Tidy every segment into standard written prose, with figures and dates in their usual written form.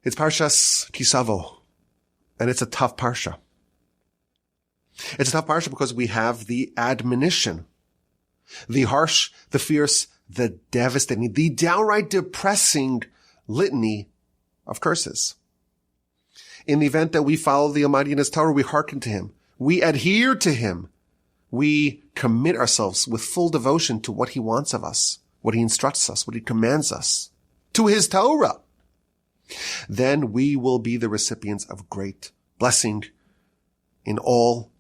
It's Parshas Savo, and it's a tough Parsha. It's a tough Parsha because we have the admonition, the harsh, the fierce, the devastating, the downright depressing litany of curses. In the event that we follow the Almighty in His Torah, we hearken to Him. We adhere to Him. We commit ourselves with full devotion to what He wants of us, what He instructs us, what He commands us, to His Torah. Then we will be the recipients of great blessing in all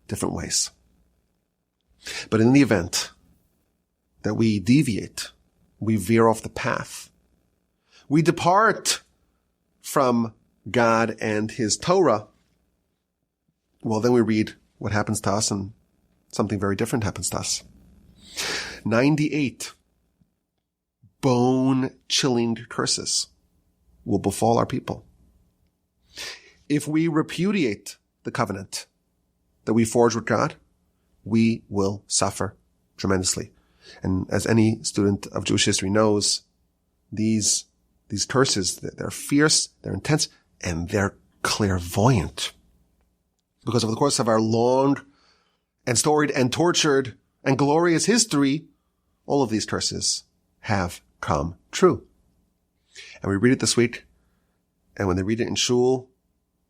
different ways. But in the event that we deviate, we veer off the path, we depart from God and His Torah, well, then we read what happens to us, and something very different happens to us. 98 bone-chilling curses will befall our people. If we repudiate the covenant that we forge with God, we will suffer tremendously. And as any student of Jewish history knows, these curses, they're fierce, they're intense, and they're clairvoyant. Because over the course of our long and storied and tortured and glorious history, all of these curses have come true. And we read it this week, and when they read it in shul,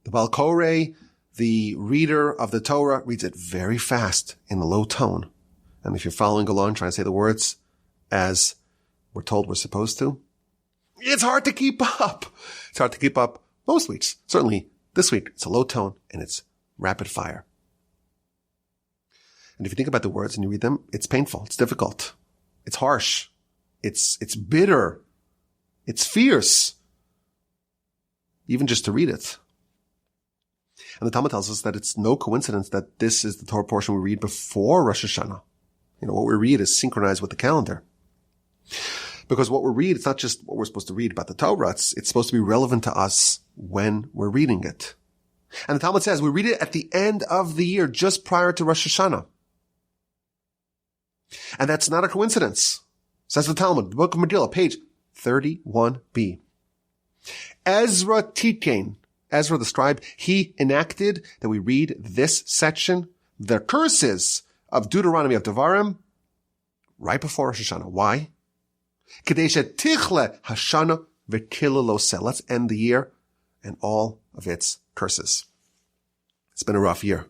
the Baal Koreh, the reader of the Torah, reads it very fast in a low tone. And if you're following along, trying to say the words as we're told we're supposed to, it's hard to keep up. It's hard to keep up most weeks. Certainly this week, it's a low tone and it's rapid fire. And if you think about the words and you read them, it's painful. It's difficult. It's harsh. It's bitter. It's fierce. Even just to read it. And the Talmud tells us that it's no coincidence that this is the Torah portion we read before Rosh Hashanah. You know, what we read is synchronized with the calendar. Because what we read, it's not just what we're supposed to read about the Torah. It's supposed to be relevant to us when we're reading it. And the Talmud says we read it at the end of the year, just prior to Rosh Hashanah. And that's not a coincidence. Says the Talmud, the book of Megillah, page 31b. Ezra Titken, Ezra the scribe, he enacted that we read this section, the curses of Deuteronomy of Devarim, right before Rosh Hashanah. Why? Let's end the year and all of its curses. It's been a rough year.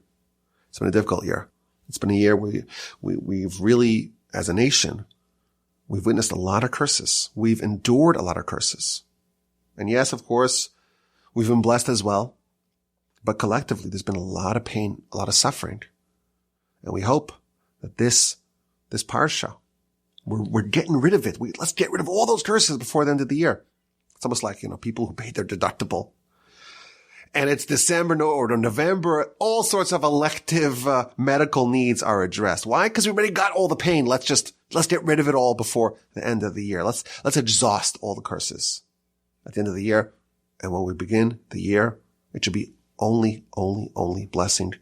It's been a difficult year. It's been a year where we've really, as a nation, we've witnessed a lot of curses. We've endured a lot of curses. And yes, of course, we've been blessed as well. But collectively, there's been a lot of pain, a lot of suffering. And we hope that this Parsha, we're getting rid of it. Let's get rid of all those curses before the end of the year. It's almost like, people who paid their deductible. And it's December or November, all sorts of elective medical needs are addressed. Why? Because we already got all the pain. Let's get rid of it all before the end of the year. Let's exhaust all the curses at the end of the year. And when we begin the year, it should be only blessing.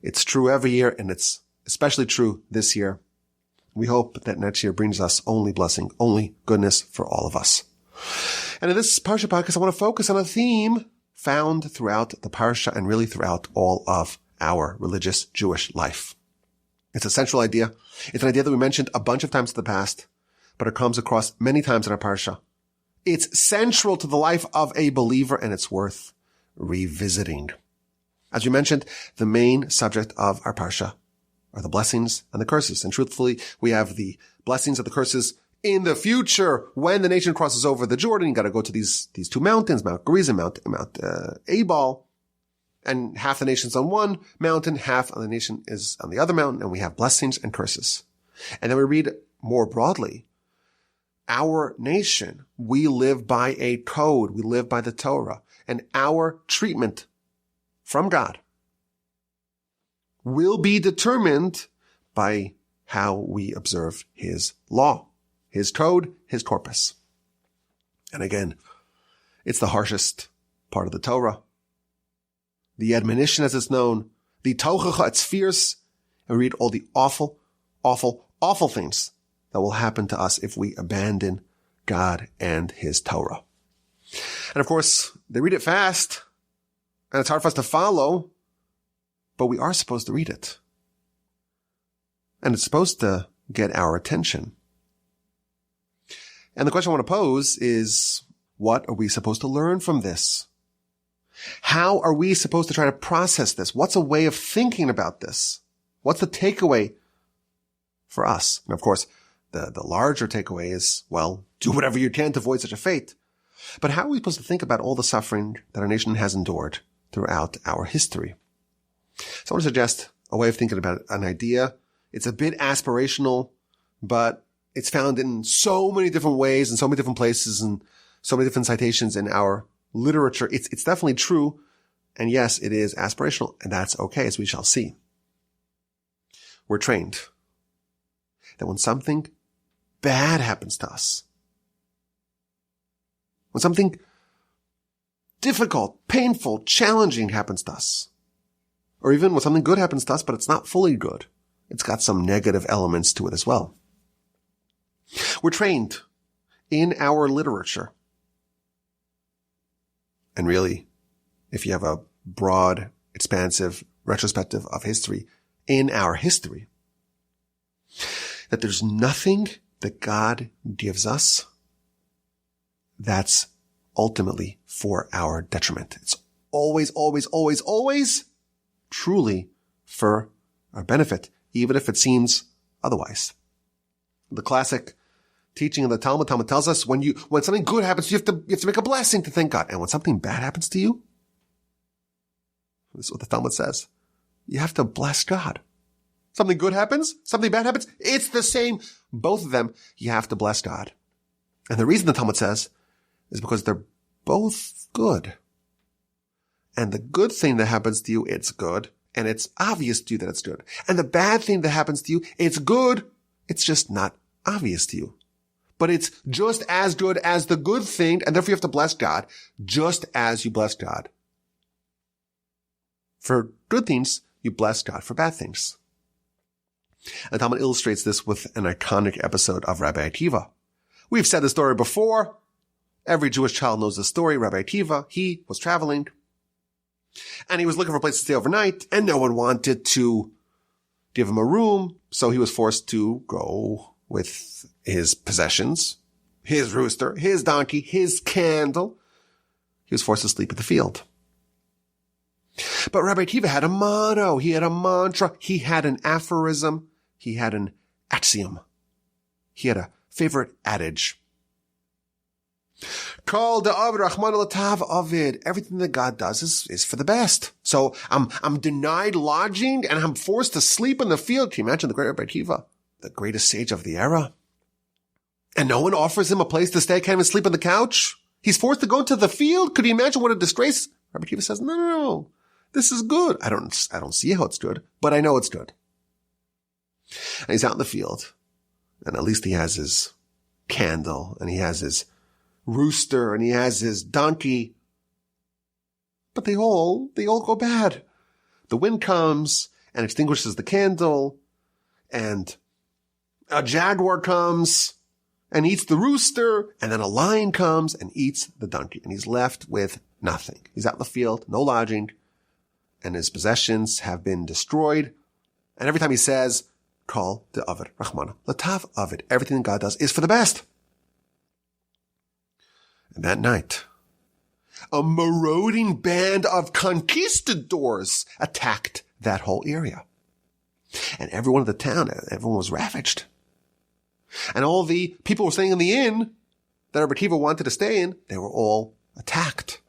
It's true every year, and it's especially true this year. We hope that next year brings us only blessing, only goodness for all of us. And in this Parsha podcast, I want to focus on a theme found throughout the Parsha and really throughout all of our religious Jewish life. It's a central idea. It's an idea that we mentioned a bunch of times in the past, but it comes across many times in our Parsha. It's central to the life of a believer, and it's worth revisiting. As we mentioned, the main subject of our Parsha are the blessings and the curses. And truthfully, we have the blessings and the curses in the future when the nation crosses over the Jordan. You got to go to these two mountains, Mount Gerizim, Mount Ebal, and half the nation's on one mountain, half of the nation is on the other mountain, and we have blessings and curses. And then we read more broadly, our nation, we live by a code, we live by the Torah, and our treatment from God will be determined by how we observe His law, His code, His corpus. And again, it's the harshest part of the Torah. The admonition, as it's known, the tochacha, it's fierce, and we read all the awful, awful, awful things that will happen to us if we abandon God and His Torah. And of course, they read it fast, and it's hard for us to follow, but we are supposed to read it. And it's supposed to get our attention. And the question I want to pose is, what are we supposed to learn from this? How are we supposed to try to process this? What's a way of thinking about this? What's the takeaway for us? And of course, the larger takeaway is, well, do whatever you can to avoid such a fate. But how are we supposed to think about all the suffering that our nation has endured throughout our history? So I want to suggest a way of thinking about it, an idea. It's a bit aspirational, but it's found in so many different ways and so many different places and so many different citations in our literature. It's definitely true. And yes, it is aspirational, and that's okay, as we shall see. We're trained that when something bad happens to us, when something difficult, painful, challenging happens to us, or even when something good happens to us, but it's not fully good, it's got some negative elements to it as well. We're trained in our literature. And really, if you have a broad, expansive retrospective of history, in our history, that there's nothing that God gives us that's ultimately for our detriment. It's always, always, always, always truly for our benefit, even if it seems otherwise. The classic teaching of the Talmud tells us when something good happens, you have to make a blessing to thank God. And when something bad happens to you, this is what the Talmud says, you have to bless God. Something good happens, something bad happens, it's the same. Both of them, you have to bless God. And the reason the Talmud says is because they're both good. And the good thing that happens to you, it's good. And it's obvious to you that it's good. And the bad thing that happens to you, it's good. It's just not obvious to you. But it's just as good as the good thing, and therefore you have to bless God, just as you bless God. For good things, you bless God for bad things. And Talmud illustrates this with an iconic episode of Rabbi Akiva. We've said the story before. Every Jewish child knows the story. Rabbi Akiva, he was traveling, and he was looking for a place to stay overnight, and no one wanted to give him a room, so he was forced to go with his possessions, his rooster, his donkey, his candle. He was forced to sleep at the field. But Rabbi Akiva had a motto, he had a mantra, he had an aphorism, he had an axiom. He had a favorite adage. Kol da'avid rachmana l'tav avid. Everything that God does is for the best. So I'm denied lodging and I'm forced to sleep in the field. Can you imagine the great Rabbi Akiva, the greatest sage of the era? And no one offers him a place to stay, can't even sleep on the couch. He's forced to go to the field. Could you imagine what a disgrace? Rabbi Akiva says, no. This is good. I don't see how it's good, but I know it's good. And he's out in the field, and at least he has his candle, and he has his rooster, and he has his donkey. But they all go bad. The wind comes and extinguishes the candle, and a jaguar comes and eats the rooster, and then a lion comes and eats the donkey, and he's left with nothing. He's out in the field, no lodging, and his possessions have been destroyed. And every time he says, Kol de'avid rachmana l'tav avid, everything God does is for the best. And that night, a marauding band of conquistadors attacked that whole area. And everyone in the town, everyone was ravaged. And all the people who were staying in the inn that Rabbi Akiva wanted to stay in, they were all attacked.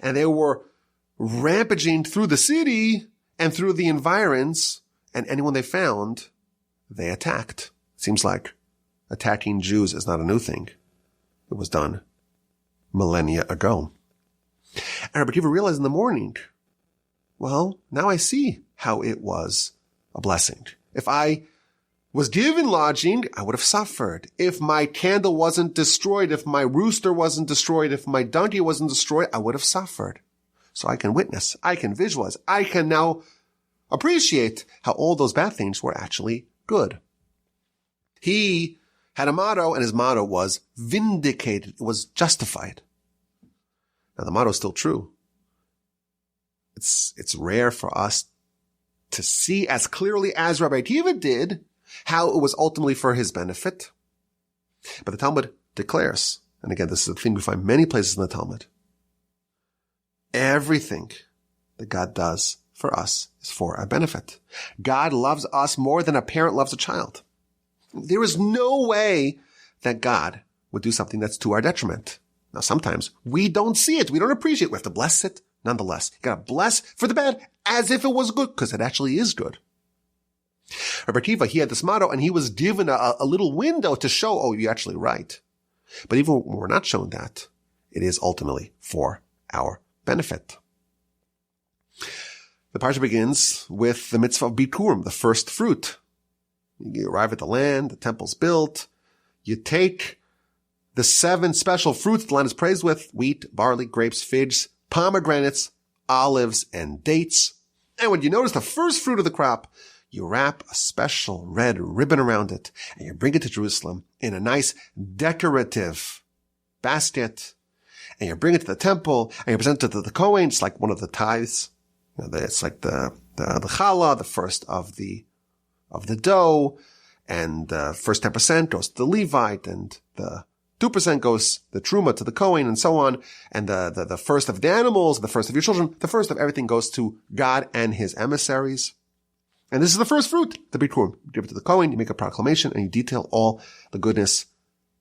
And they were rampaging through the city and through the environs, and anyone they found, they attacked. Seems like attacking Jews is not a new thing. It was done millennia ago. And Rabbi Akiva realized in the morning, well, now I see how it was a blessing. If I was given lodging, I would have suffered. If my candle wasn't destroyed, if my rooster wasn't destroyed, if my donkey wasn't destroyed, I would have suffered. So I can witness, I can visualize, I can now appreciate how all those bad things were actually good. He had a motto, and his motto was vindicated. It was justified. Now the motto is still true. It's rare for us to see as clearly as Rabbi Akiva did how it was ultimately for his benefit. But the Talmud declares, and again, this is a thing we find many places in the Talmud, everything that God does for us is for our benefit. God loves us more than a parent loves a child. There is no way that God would do something that's to our detriment. Now, sometimes we don't see it. We don't appreciate it. We have to bless it. Nonetheless, you got to bless for the bad as if it was good, because it actually is good. Rabbi Akiva, he had this motto, and he was given a little window to show, oh, you're actually right. But even when we're not shown that, it is ultimately for our benefit. The Parsha begins with the mitzvah of bikurim, the first fruit. You arrive at the land, the temple's built. You take the 7 special fruits the land is praised with: wheat, barley, grapes, figs, pomegranates, olives, and dates. And when you notice the first fruit of the crop, you wrap a special red ribbon around it, and you bring it to Jerusalem in a nice decorative basket, and you bring it to the temple, and you present it to the Kohen. It's like one of the tithes. It's like the challah, the first of the dough, and the first 10% goes to the Levite, and the 2% goes the truma to the Kohen, and so on. And the first of the animals, the first of your children, the first of everything goes to God and his emissaries. And this is the first fruit, the bikurim. You give it to the Kohen, you make a proclamation, and you detail all the goodness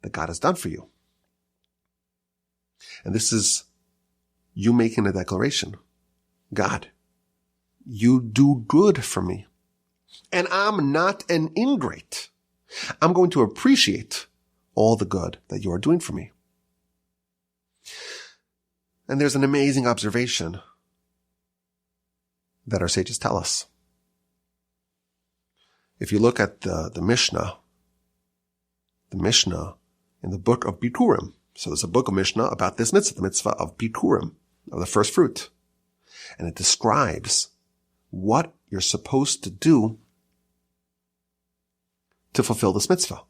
that God has done for you. And this is you making a declaration. God, you do good for me. And I'm not an ingrate. I'm going to appreciate all the good that you are doing for me. And there's an amazing observation that our sages tell us. If you look at the Mishnah in the book of Bikurim, so there's a book of Mishnah about this mitzvah, the mitzvah of Bikurim, of the first fruit. And it describes what you're supposed to do to fulfill this mitzvah.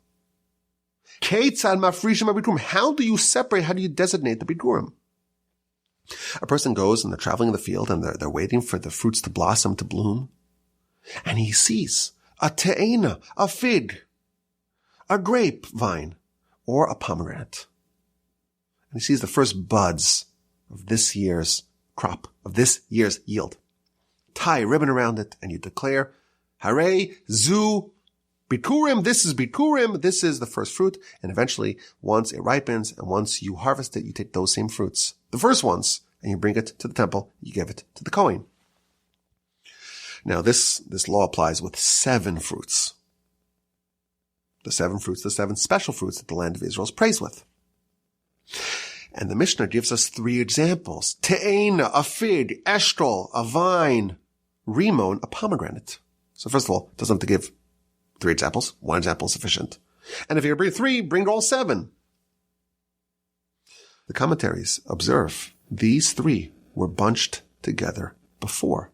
How do you separate, how do you designate the bikurim? A person goes and they're traveling in the field and they're waiting for the fruits to blossom, to bloom. And he sees a te'ena, a fig, a grapevine, or a pomegranate. And he sees the first buds of this year's crop, of this year's yield. Tie a ribbon around it and you declare, Hare zu bikurim, this is bikurim, this is the first fruit. And eventually, once it ripens and once you harvest it, you take those same fruits, the first ones, and you bring it to the temple, you give it to the Kohen. Now this law applies with 7 fruits. The 7 fruits, the 7 special fruits that the land of Israel is praised with. And the Mishnah gives us 3 examples. Te'ena, a fig, eshkol, a vine, rimon, a pomegranate. So first of all, it doesn't have to give 3 examples. 1 example is sufficient. And if you're going to bring 3, bring all 7. The commentaries observe these 3 were bunched together before.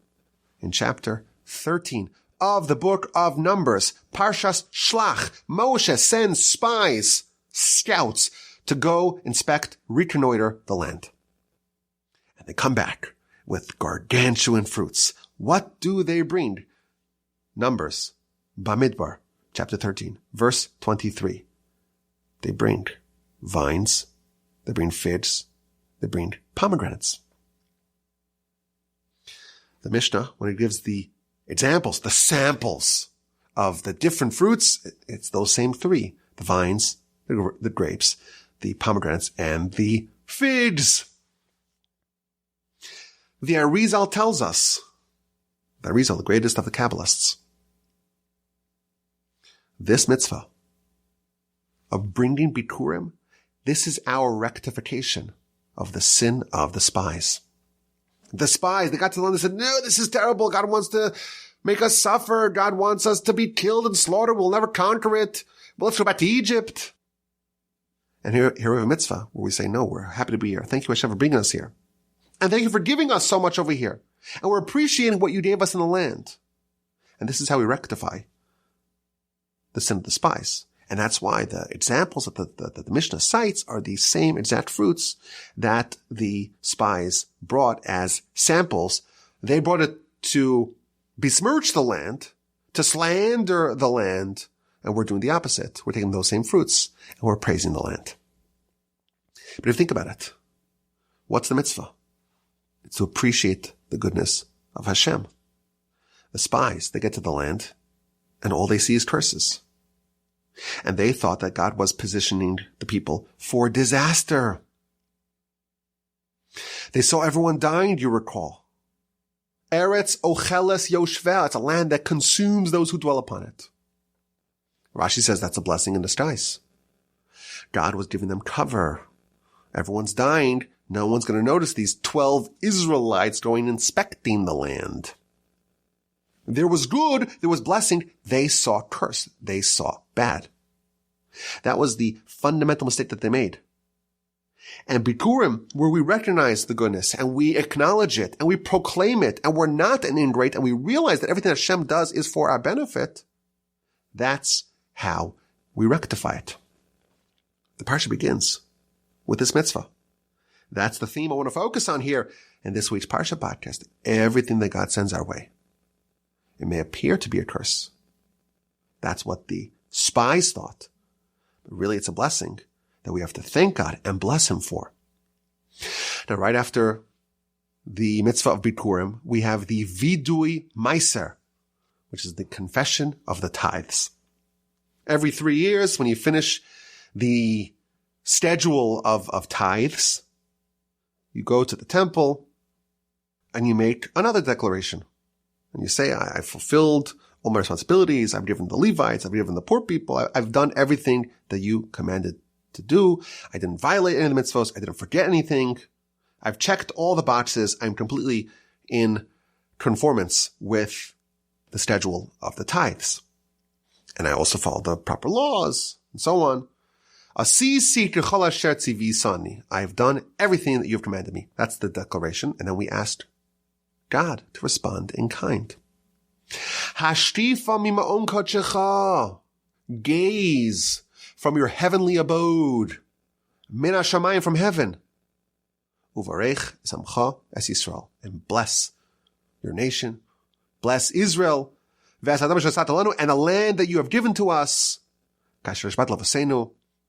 In chapter 13 of the book of Numbers, Parshas Shlach, Moshe sends spies, scouts, to go inspect, reconnoiter the land. And they come back with gargantuan fruits. What do they bring? Numbers, Bamidbar, chapter 13, verse 23. They bring vines, they bring figs, they bring pomegranates. The Mishnah, when it gives the examples, the samples of the different fruits, it's those same 3. The vines, the grapes, the pomegranates, and the figs. The Arizal tells us, the Arizal, the greatest of the Kabbalists, this mitzvah of bringing bikurim, this is our rectification of the sin of the spies. The spies, they got to the land and said, no, this is terrible. God wants to make us suffer. God wants us to be killed and slaughtered. We'll never conquer it. Well, let's go back to Egypt. And here we have a mitzvah where we say, no, we're happy to be here. Thank you, Hashem, for bringing us here. And thank you for giving us so much over here. And we're appreciating what you gave us in the land. And this is how we rectify the sin of the spies. And that's why the examples that the Mishnah cites are the same exact fruits that the spies brought as samples. They brought it to besmirch the land, to slander the land, and we're doing the opposite. We're taking those same fruits and we're praising the land. But if you think about it, what's the mitzvah? It's to appreciate the goodness of Hashem. The spies, they get to the land and all they see is curses. And they thought that God was positioning the people for disaster. They saw everyone dying, do you recall? Eretz ocheles yoshveh. It's a land that consumes those who dwell upon it. Rashi says that's a blessing in disguise. God was giving them cover. Everyone's dying. No one's going to notice these 12 Israelites going inspecting the land. There was good. There was blessing. They saw curse. They saw bad. That was the fundamental mistake that they made. And Bikurim, where we recognize the goodness and we acknowledge it and we proclaim it and we're not an ingrate and we realize that everything that Hashem does is for our benefit, that's how we rectify it. The Parsha begins with this mitzvah. That's the theme I want to focus on here in this week's Parsha podcast. Everything that God sends our way. It may appear to be a curse. That's what the spies thought. But really it's a blessing that we have to thank God and bless Him for. Now, right after the mitzvah of Bikurim, we have the Vidui Meiser, which is the confession of the tithes. Every 3 years, when you finish the schedule of tithes, you go to the temple and you make another declaration. And you say, I fulfilled all my responsibilities. I've given the Levites. I've given the poor people. I've done everything that you commanded to do. I didn't violate any of the mitzvahs. I didn't forget anything. I've checked all the boxes. I'm completely in conformance with the schedule of the tithes. And I also followed the proper laws and so on. I've done everything that you've commanded me. That's the declaration. And then we asked God to respond in kind. Gaze from your heavenly abode. Min hashamayim, from heaven. Uvarech samcha es Yisrael. And bless your nation. Bless Israel. And the land that you have given to us.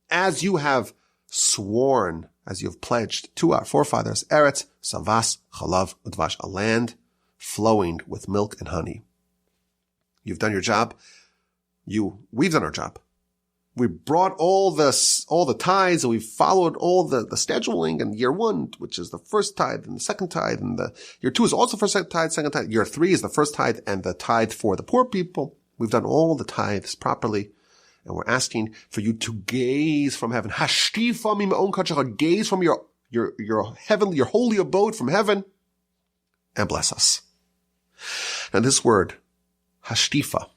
As you have sworn, as you have pledged to our forefathers. Eretz savas chalav udvash. A land flowing with milk and honey. You've done your job. We've done our job. We brought all the tithes, and we followed all the scheduling, and year 1, which is the first tithe, and the second tithe, and year 2 is also first tithe, second tithe. Year 3 is the first tithe and the tithe for the poor people. We've done all the tithes properly, and we're asking for you to gaze from heaven. Hashtifa mima'on kadshecha. Gaze from your heavenly, your holy abode from heaven, and bless us. Now this word, hashtifa,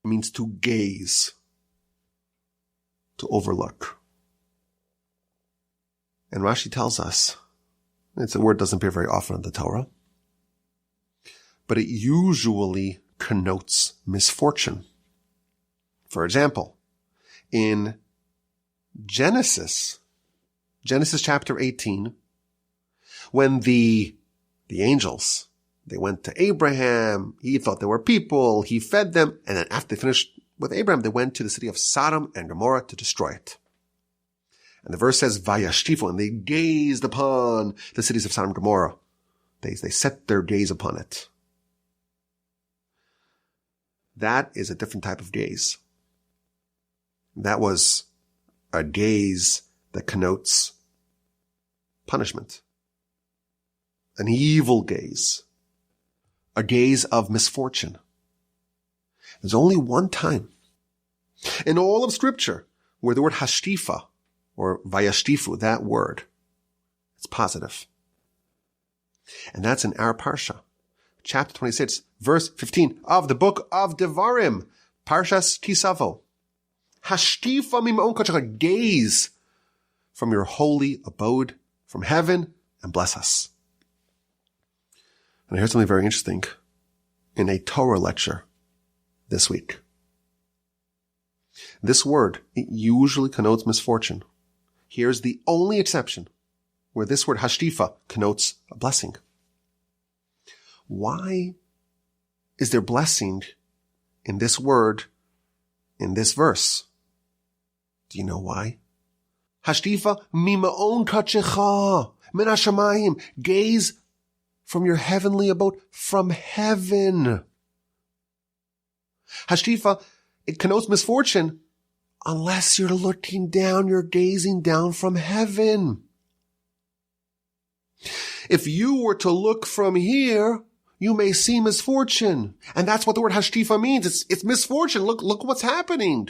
means to gaze, to overlook. And Rashi tells us, it's a word that doesn't appear very often in the Torah, but it usually connotes misfortune. For example, in Genesis chapter 18, when the angels, they went to Abraham, he thought they were people, he fed them, and then after they finished with Abraham, they went to the city of Sodom and Gomorrah to destroy it. And the verse says, Vayashtifu, and they gazed upon the cities of Sodom and Gomorrah. They set their gaze upon it. That is a different type of gaze. That was a gaze that connotes punishment. An evil gaze. A gaze of misfortune. There's only one time in all of Scripture where the word hashtifa or vayashtifu, that word, it's positive. And that's in our Parsha, chapter 26, verse 15 of the book of Devarim, Parshas Savo. Hashtifa mima'on kadshecha. Gaze from your holy abode from heaven and bless us. And here's something very interesting in a Torah lecture this week. This word, it usually connotes misfortune. Here's the only exception where this word hashtifa connotes a blessing. Why is there blessing in this word, in this verse? Do you know why? Hashtifa mima'on kachecha min hashamayim. Gaze from your heavenly abode, from heaven. Hashtifa, it connotes misfortune unless you're looking down, you're gazing down from heaven. If you were to look from here, you may see misfortune. And that's what the word hashtifa means. It's misfortune. Look what's happening.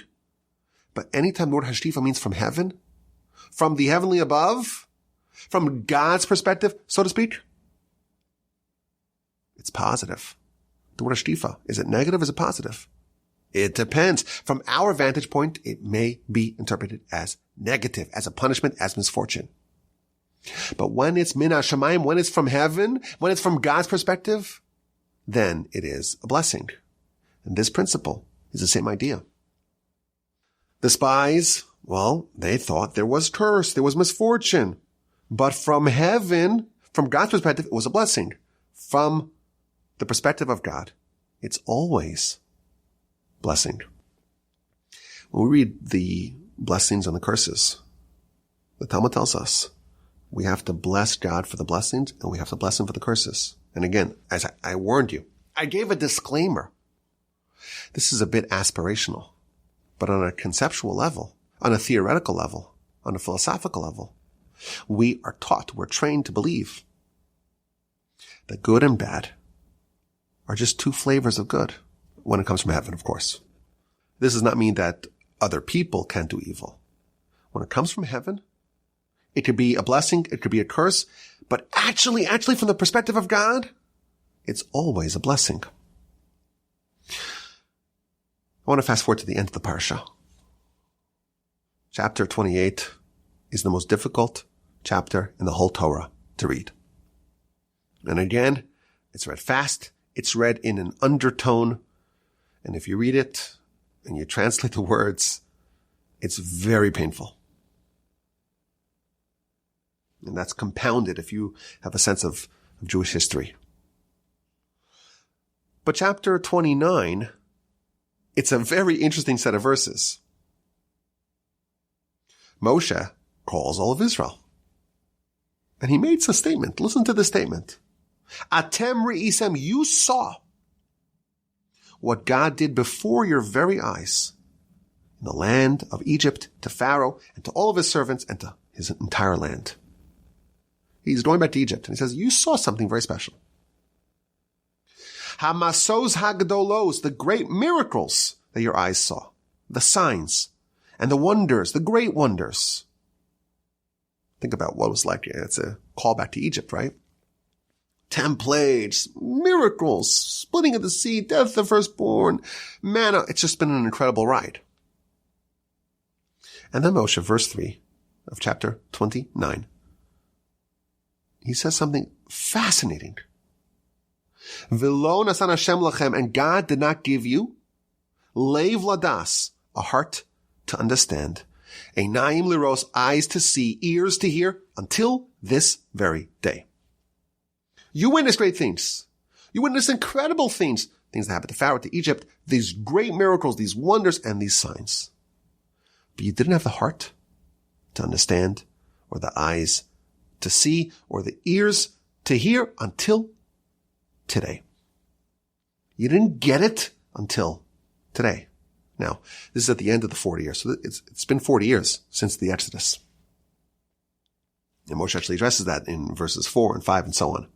But anytime the word hashtifa means from heaven, from the heavenly above, from God's perspective, so to speak, it's positive. The word hashtifa, is it negative? Is it positive? It depends. From our vantage point, it may be interpreted as negative, as a punishment, as misfortune. But when it's min hashamayim, when it's from heaven, when it's from God's perspective, then it is a blessing. And this principle is the same idea. The spies, well, they thought there was curse, there was misfortune. But from heaven, from God's perspective, it was a blessing. From the perspective of God, it's always blessing. When we read the blessings and the curses, the Talmud tells us we have to bless God for the blessings and we have to bless Him for the curses. And again, as I warned you, I gave a disclaimer. This is a bit aspirational, but on a conceptual level, on a theoretical level, on a philosophical level, we are taught, we're trained to believe that good and bad are just two flavors of good when it comes from heaven, of course. This does not mean that other people can't do evil. When it comes from heaven, it could be a blessing, it could be a curse, but actually from the perspective of God, it's always a blessing. I want to fast forward to the end of the Parsha. Chapter 28 is the most difficult chapter in the whole Torah to read. And again, it's read fast, it's read in an undertone, and if you read it and you translate the words, it's very painful. And that's compounded if you have a sense of Jewish history. But chapter 29, it's a very interesting set of verses. Moshe calls all of Israel. And he makes a statement. Listen to the statement. Atem re'isem, you saw what God did before your very eyes in the land of Egypt to Pharaoh and to all of his servants and to his entire land. He's going back to Egypt and he says, you saw something very special. Hamasos hagdolos, the great miracles that your eyes saw, the signs and the wonders, the great wonders. Think about what it was like. It's a callback to Egypt, right? 10 plagues, miracles, splitting of the sea, death of the firstborn, manna. It's just been an incredible ride. And then Moshe, verse 3 of chapter 29, he says something fascinating. V'lo nasan Hashem lachem, and God did not give you leiv ladas, a heart to understand, einayim liros, eyes to see, ears to hear, until this very day. You witness great things. You witness incredible things that happened to Pharaoh, to Egypt, these great miracles, these wonders, and these signs. But you didn't have the heart to understand, or the eyes to see, or the ears to hear until today. You didn't get it until today. Now, this is at the end of the 40 years. So it's been 40 years since the Exodus. And Moshe actually addresses that in verses 4 and 5 and so on.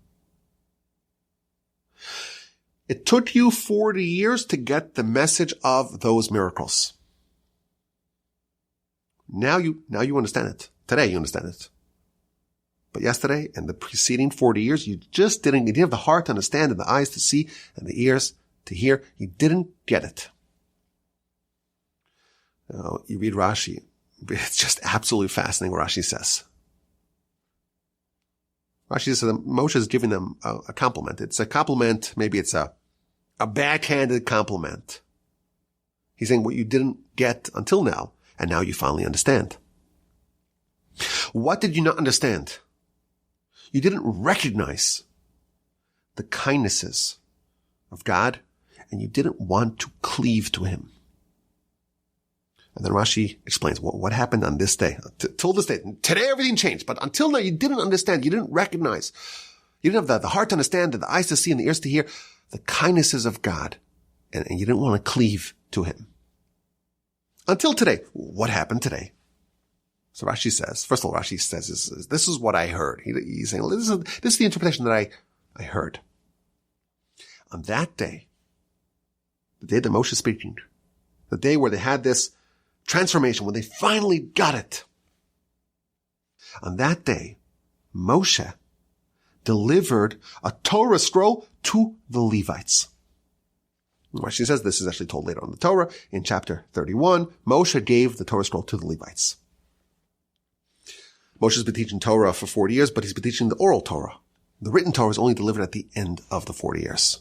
It took you 40 years to get the message of those miracles. Now you understand it. Today you understand it. But yesterday and the preceding 40 years, you didn't have the heart to understand and the eyes to see and the ears to hear. You didn't get it. You read Rashi. It's just absolutely fascinating what Rashi says. Rashi says that Moshe is giving them a compliment. It's a compliment. Maybe it's a backhanded compliment. He's saying what you didn't get until now, and now you finally understand. What did you not understand? You didn't recognize the kindnesses of God, and you didn't want to cleave to him. And then Rashi explains what happened on this day. Till this day. Today everything changed, but until now you didn't understand, you didn't recognize, you didn't have the heart to understand, and the eyes to see, and the ears to hear the kindnesses of God, and you didn't want to cleave to him. Until today. What happened today? So Rashi says, first of all, Rashi says, this is what I heard. He's saying, this is the interpretation that I heard. On that day, the day that Moshe is speaking, the day where they had this transformation, when they finally got it. On that day, Moshe delivered a Torah scroll to the Levites. Rashi says this is actually told later on in the Torah. In chapter 31, Moshe gave the Torah scroll to the Levites. Moshe's been teaching Torah for 40 years, but he's been teaching the oral Torah. The written Torah is only delivered at the end of the 40 years.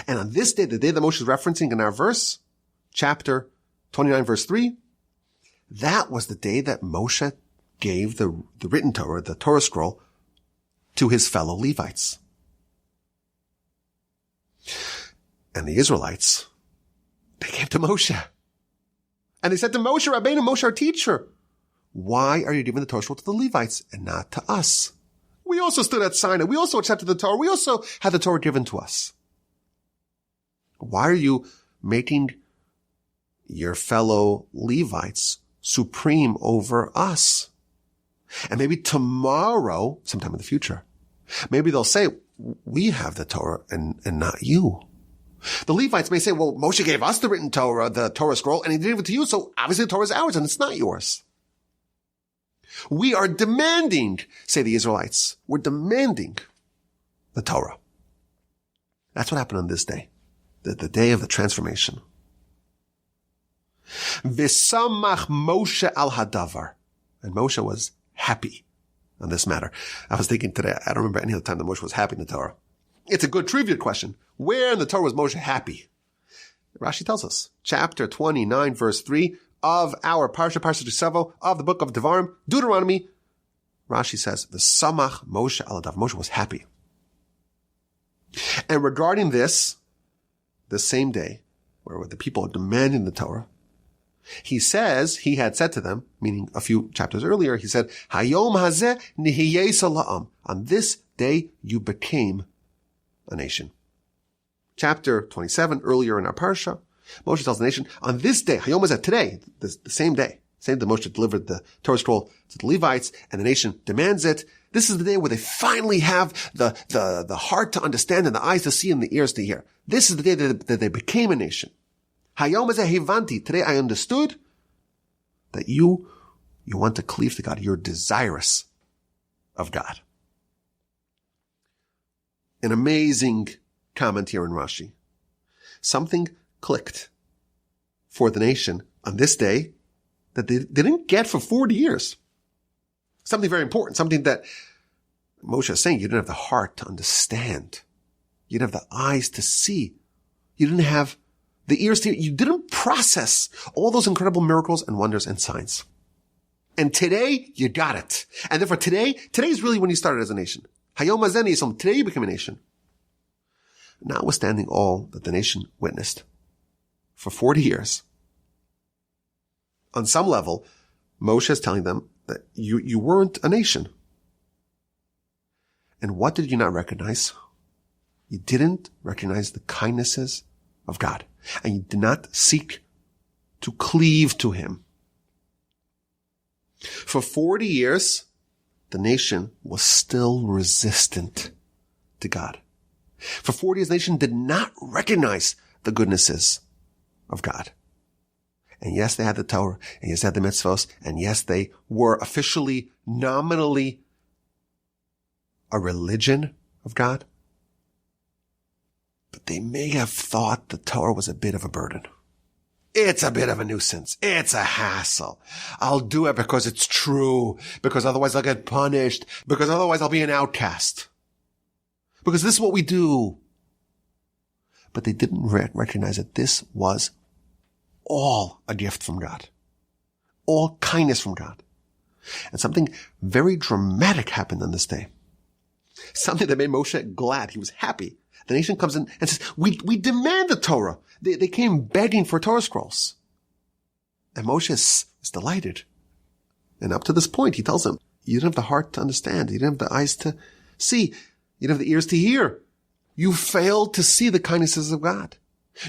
And on this day, the day that Moshe is referencing in our verse, chapter 29, verse 3, that was the day that Moshe gave the written Torah, the Torah scroll, to his fellow Levites. And the Israelites, they came to Moshe. And they said to Moshe, Rabbeinu, Moshe, our teacher, why are you giving the Torah scroll to the Levites and not to us? We also stood at Sinai. We also accepted the Torah. We also had the Torah given to us. Why are you making your fellow Levites supreme over us? And maybe tomorrow, sometime in the future, maybe they'll say, we have the Torah and not you. The Levites may say, well, Moshe gave us the written Torah, the Torah scroll, and he didn't give it to you, so obviously the Torah is ours and it's not yours. We are demanding, say the Israelites, we're demanding the Torah. That's what happened on this day, the day of the transformation. V'samach Moshe al hadavar. And Moshe was happy on this matter. I was thinking today, I don't remember any other time that Moshe was happy in the Torah. It's a good trivia question. Where in the Torah was Moshe happy? Rashi tells us, chapter 29, verse 3 of our Parsha Savo, of the book of Devarim, Deuteronomy. Rashi says, V'samach Moshe al hadavar. Moshe was happy. And regarding this, the same day, where the people are demanding the Torah, he says, he had said to them, meaning a few chapters earlier, he said, Hayom hazeh nihiyesa la'am. On this day, you became a nation. Chapter 27, earlier in our Parsha, Moshe tells the nation, on this day, Hayom hazeh, today, the same day, same day Moshe delivered the Torah scroll to the Levites, and the nation demands it. This is the day where they finally have the heart to understand and the eyes to see and the ears to hear. This is the day that they became a nation. Hayom hazeh hivanti. Today I understood that you want to cleave to God. You're desirous of God. An amazing comment here in Rashi. Something clicked for the nation on this day that they didn't get for 40 years. Something very important, something that Moshe is saying, you didn't have the heart to understand. You didn't have the eyes to see. You didn't have the ears to hear. You didn't process all those incredible miracles and wonders and signs. And today, you got it. And therefore today is really when you started as a nation. Hayom hazeh nihiyesa. Today you became a nation. Notwithstanding all that the nation witnessed for 40 years, on some level, Moshe is telling them that you weren't a nation. And what did you not recognize? You didn't recognize the kindnesses of God. And you did not seek to cleave to him. For 40 years, the nation was still resistant to God. For 40 years, the nation did not recognize the goodnesses of God. And yes, they had the Torah, and yes, they had the mitzvos, and yes, they were officially, nominally a religion of God. But they may have thought the Torah was a bit of a burden. It's a bit of a nuisance. It's a hassle. I'll do it because it's true, because otherwise I'll get punished, because otherwise I'll be an outcast. Because this is what we do. But they didn't recognize that this was all a gift from God. All kindness from God. And something very dramatic happened on this day. Something that made Moshe glad. He was happy. The nation comes in and says, we demand the Torah. They came begging for Torah scrolls. And Moshe is delighted. And up to this point, he tells them, you didn't have the heart to understand. You didn't have the eyes to see. You didn't have the ears to hear. You failed to see the kindnesses of God.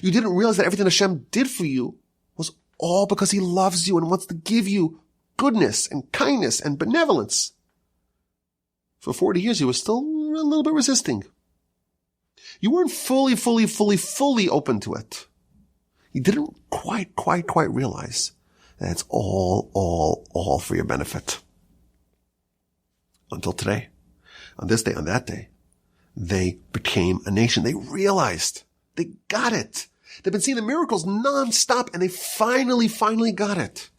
You didn't realize that everything Hashem did for you was all because he loves you and wants to give you goodness and kindness and benevolence. For 40 years, he was still a little bit resisting. You weren't fully open to it. You didn't quite realize that it's all for your benefit. Until today, on this day, on that day, they became a nation. They realized, they got it. They've been seeing the miracles nonstop, and they finally got it.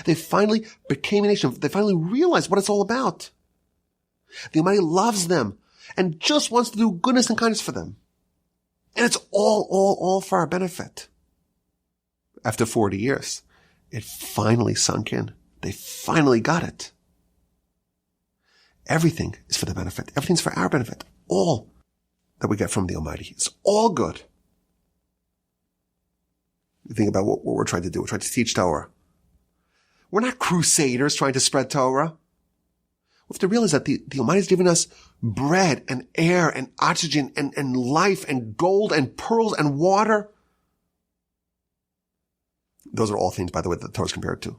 They finally became a nation. They finally realized what it's all about. The Almighty loves them and just wants to do goodness and kindness for them. And it's all for our benefit. After 40 years, it finally sunk in. They finally got it. Everything is for the benefit. Everything's for our benefit. All that we get from the Almighty. It's all good. You think about what we're trying to do. We're trying to teach Torah. We're not crusaders trying to spread Torah. We have to realize that the Almighty has given us bread and air and oxygen and life and gold and pearls and water. Those are all things, by the way, that the Torah is compared to.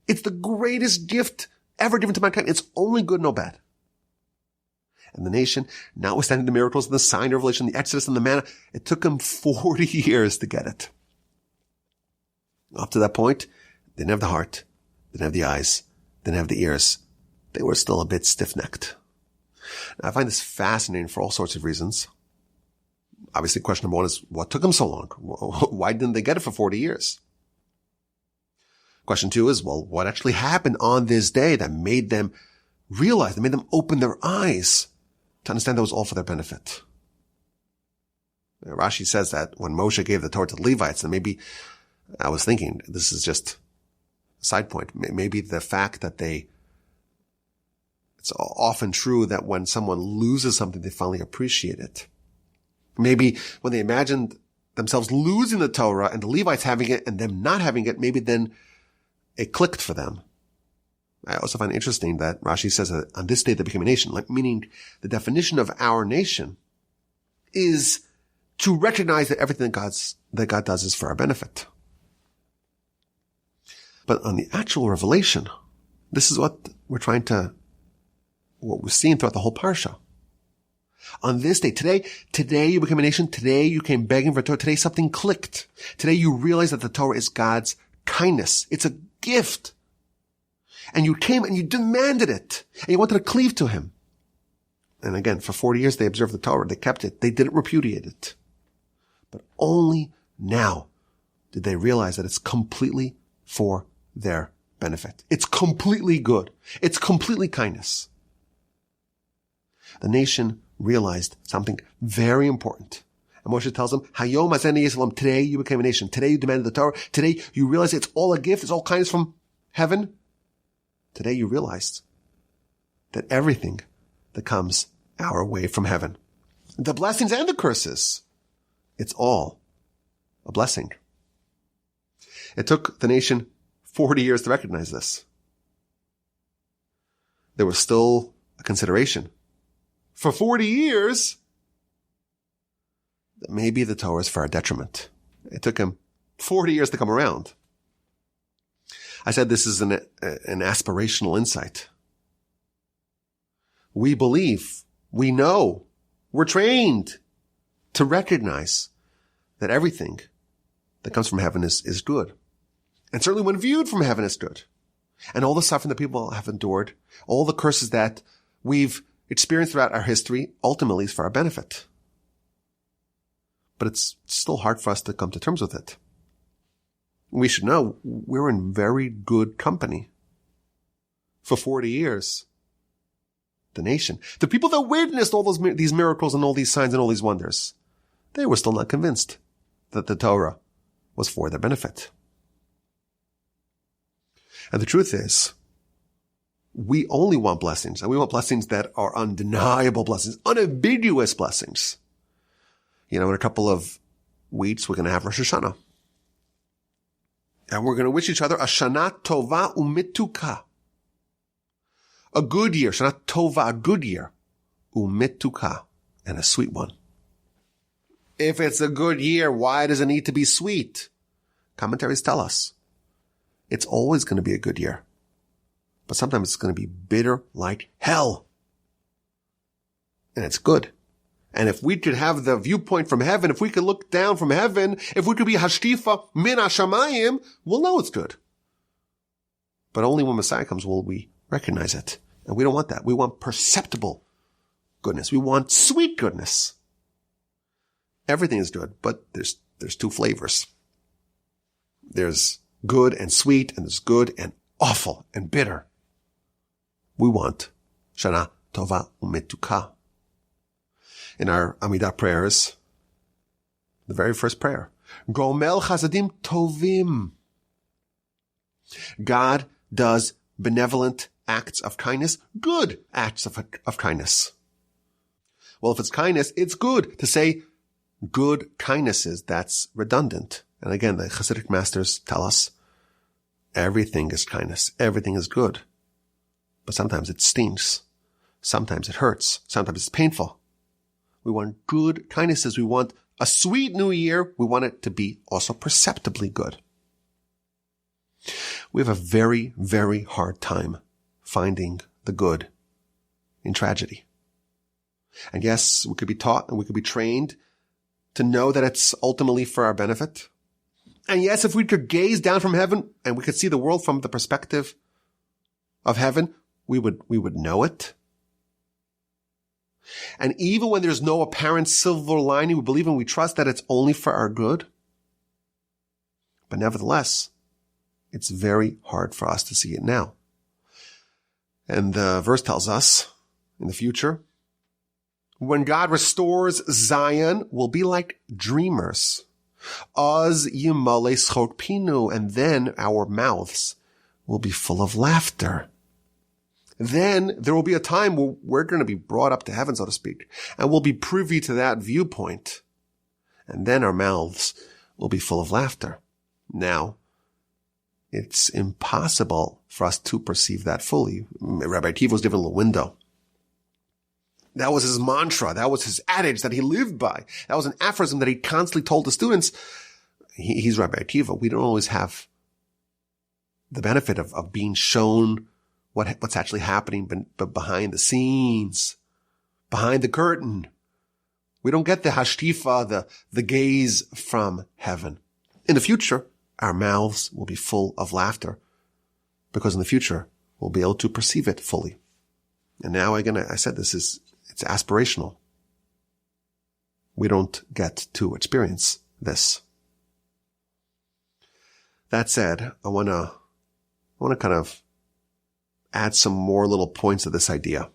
It's the greatest gift ever given to mankind. It's only good, no bad. And the nation, notwithstanding the miracles and the sign of revelation, the Exodus and the manna, it took them 40 years to get it. Up to that point, they didn't have the heart, didn't have the eyes, didn't have the ears. They were still a bit stiff-necked. Now, I find this fascinating for all sorts of reasons. Obviously, question number one is, what took them so long? Why didn't they get it for 40 years? Question two is, well, what actually happened on this day that made them realize, that made them open their eyes to understand that it was all for their benefit? Rashi says that when Moshe gave the Torah to the Levites, and maybe I was thinking, this is just a side point, maybe the fact that it's often true that when someone loses something, they finally appreciate it. Maybe when they imagined themselves losing the Torah and the Levites having it and them not having it, maybe then it clicked for them. I also find it interesting that Rashi says that on this day they became a nation, meaning the definition of our nation is to recognize that everything that God does is for our benefit. But on the actual revelation, this is what we're seeing throughout the whole Parsha. On this day, today you became a nation. Today you came begging for Torah. Today something clicked. Today you realize that the Torah is God's kindness. It's a gift. And you came and you demanded it. And you wanted to cleave to him. And again, for 40 years they observed the Torah. They kept it. They didn't repudiate it. But only now did they realize that it's completely for their benefit. It's completely good. It's completely kindness. The nation realized something very important. And Moshe tells them, Hayom Azeni Yisrael, today you became a nation. Today you demanded the Torah. Today you realize it's all a gift. It's all kindness from heaven. Today you realized that everything that comes our way from heaven, the blessings and the curses, it's all a blessing. It took the nation 40 years to recognize this. There was still a consideration. For 40 years, that maybe the Torah is for our detriment. It took him 40 years to come around. I said this is an aspirational insight. We believe, we know, we're trained to recognize that everything that comes from heaven is good. And certainly when viewed from heaven is good. And all the suffering that people have endured, all the curses that we've experienced throughout our history, ultimately is for our benefit. But it's still hard for us to come to terms with it. We should know we're in very good company. For 40 years, the nation, the people that witnessed all these miracles and all these signs and all these wonders, they were still not convinced that the Torah was for their benefit. And the truth is, we only want blessings, and we want blessings that are undeniable blessings, unambiguous blessings. In a couple of weeks, we're going to have Rosh Hashanah. And we're going to wish each other a Shana Tova Umituka. A good year, Shana Tova, a good year. Umituka, and a sweet one. If it's a good year, why does it need to be sweet? Commentaries tell us it's always going to be a good year. But sometimes it's going to be bitter like hell. And it's good. And if we could have the viewpoint from heaven, if we could look down from heaven, if we could be hashtifa min hashamayim, we'll know it's good. But only when Messiah comes will we recognize it. And we don't want that. We want perceptible goodness. We want sweet goodness. Everything is good, but there's two flavors. There's good and sweet, and there's good and awful and bitter. We want Shana Tova Umetuka. In our Amidah prayers, the very first prayer, Gomel Chasadim Tovim. God does benevolent acts of kindness, good acts of kindness. Well, if it's kindness, it's good. To say good kindnesses, that's redundant. And again, the Hasidic masters tell us everything is kindness. Everything is good. But sometimes it stings. Sometimes it hurts. Sometimes it's painful. We want good kindnesses. We want a sweet new year. We want it to be also perceptibly good. We have a very, very hard time finding the good in tragedy. And yes, we could be taught and we could be trained to know that it's ultimately for our benefit. And yes, if we could gaze down from heaven and we could see the world from the perspective of heaven, we would know it. And even when there's no apparent silver lining, we believe and we trust that it's only for our good. But nevertheless, it's very hard for us to see it now. And the verse tells us in the future, when God restores Zion, we'll be like dreamers. Az yimale schok pinu, and then our mouths will be full of laughter. Then there will be a time where we're going to be brought up to heaven, so to speak, and we'll be privy to that viewpoint. And then our mouths will be full of laughter. Now, it's impossible for us to perceive that fully. Rabbi Akiva was given a little window. That was his mantra. That was his adage that he lived by. That was an aphorism that he constantly told the students. He's Rabbi Akiva. We don't always have the benefit of being shown what's actually happening behind the scenes, behind the curtain. We don't get the hashtifa, the gaze from heaven. In the future, our mouths will be full of laughter because in the future, we'll be able to perceive it fully. And now I said it's aspirational. We don't get to experience this. That said, I want to kind of add some more little points of this idea.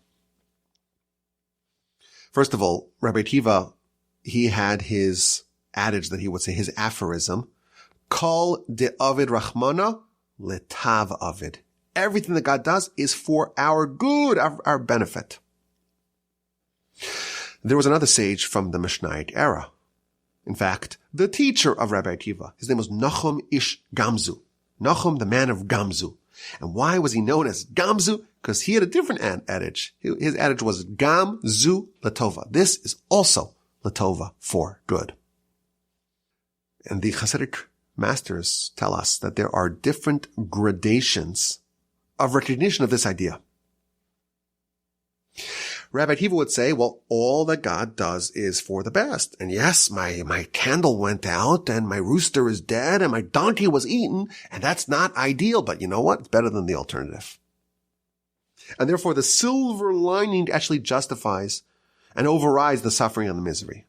First of all, Rabbi Akiva, he had his adage that he would say, his aphorism, Kol de Avid Rachmana letav Avid. Everything that God does is for our good, our benefit. There was another sage from the Mishnaic era. In fact, the teacher of Rabbi Akiva, his name was Nachum Ish Gamzu. Nachum, the man of Gamzu. And why was he known as Gamzu? Because he had a different adage. His adage was Gamzu Latova. This is also Latova, for good. And the Hasidic masters tell us that there are different gradations of recognition of this idea. Rabbi Akiva would say, well, all that God does is for the best. And yes, my candle went out and my rooster is dead and my donkey was eaten. And that's not ideal, but you know what? It's better than the alternative. And therefore the silver lining actually justifies and overrides the suffering and the misery.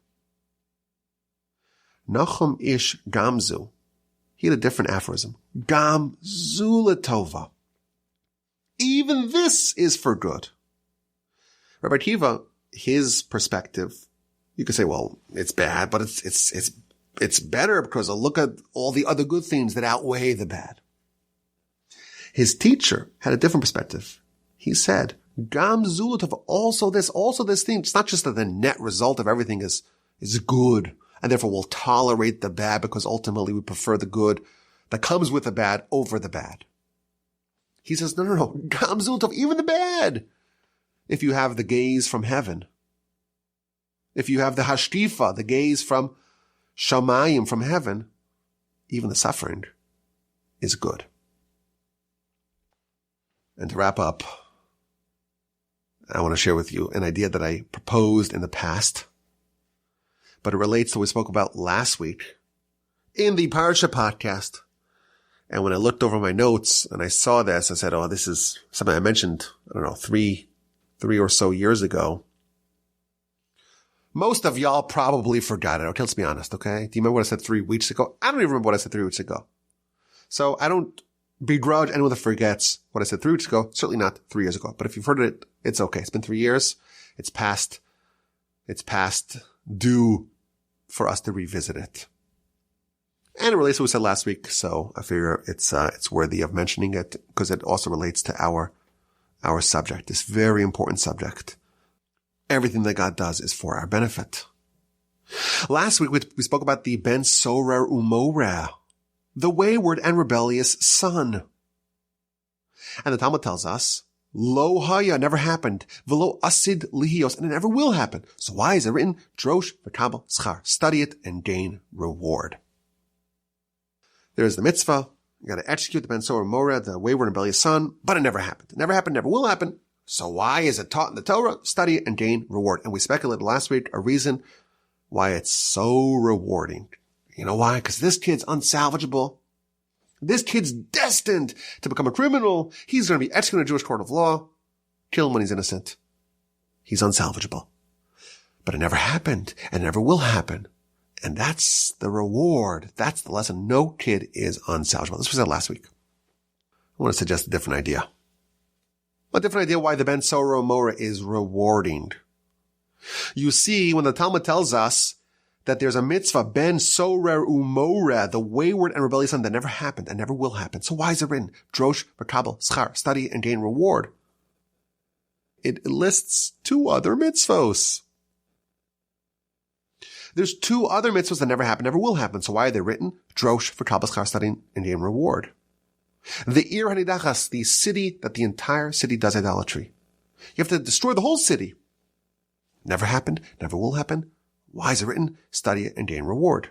Nachum Ish Gamzu, he had a different aphorism. Gamzu Latova. Even this is for good. Rabbi Akiva, his perspective, you could say, well, it's bad, but it's it's better because look at all the other good things that outweigh the bad. His teacher had a different perspective. He said, Gam Zulatov, also this thing. It's not just that the net result of everything is good, and therefore we'll tolerate the bad because ultimately we prefer the good that comes with the bad over the bad. He says, no. Gam Zulatov, even the bad. If you have the gaze from heaven, if you have the hashtifa, the gaze from Shamayim, from heaven, even the suffering is good. And to wrap up, I want to share with you an idea that I proposed in the past, but it relates to what we spoke about last week in the Parsha podcast. And when I looked over my notes and I saw this, I said, oh, this is something I mentioned, three or so years ago. Most of y'all probably forgot it. Okay, let's be honest, okay? Do you remember what I said 3 weeks ago? I don't even remember what I said 3 weeks ago. So I don't begrudge anyone that forgets what I said 3 weeks ago. Certainly not 3 years ago. But if you've heard it, it's okay. It's been 3 years. It's past due for us to revisit it. And it relates to what we said last week. So I figure it's worthy of mentioning it because it also relates to our subject, this very important subject. Everything that God does is for our benefit. Last week we spoke about the Ben Sorer Umoreh, the wayward and rebellious son. And the Talmud tells us, Lo haya, never happened, velo asid lihios, and it never will happen. So why is it written, Drosh v'kabel schar, study it and gain reward? There's the mitzvah, you gotta execute the Ben Sorer Umoreh, the wayward and rebellious son, but it never happened. It never happened, never will happen. So why is it taught in the Torah? Study it and gain reward. And we speculated last week a reason why it's so rewarding. You know why? Because this kid's unsalvageable. This kid's destined to become a criminal. He's going to be executed in a Jewish court of law. Kill him when he's innocent. He's unsalvageable. But it never happened and never will happen. And that's the reward. That's the lesson. No kid is unsalvageable. This was said last week. I want to suggest a different idea. A different idea why the Ben Sorer Umoreh is rewarding. You see, when the Talmud tells us that there's a mitzvah, Ben Sorer Umoreh, the wayward and rebellious son, that never happened and never will happen. So why is it written? Drosh v'kabel schar, study and gain reward. It lists 2 other mitzvos. There's 2 other mitzvahs that never happened, never will happen. So why are they written? Drosh v'kabel schar, study and gain reward. The Ir Hanidachas, the city that the entire city does idolatry. You have to destroy the whole city. Never happened, never will happen. Why is it written? Study it and gain reward.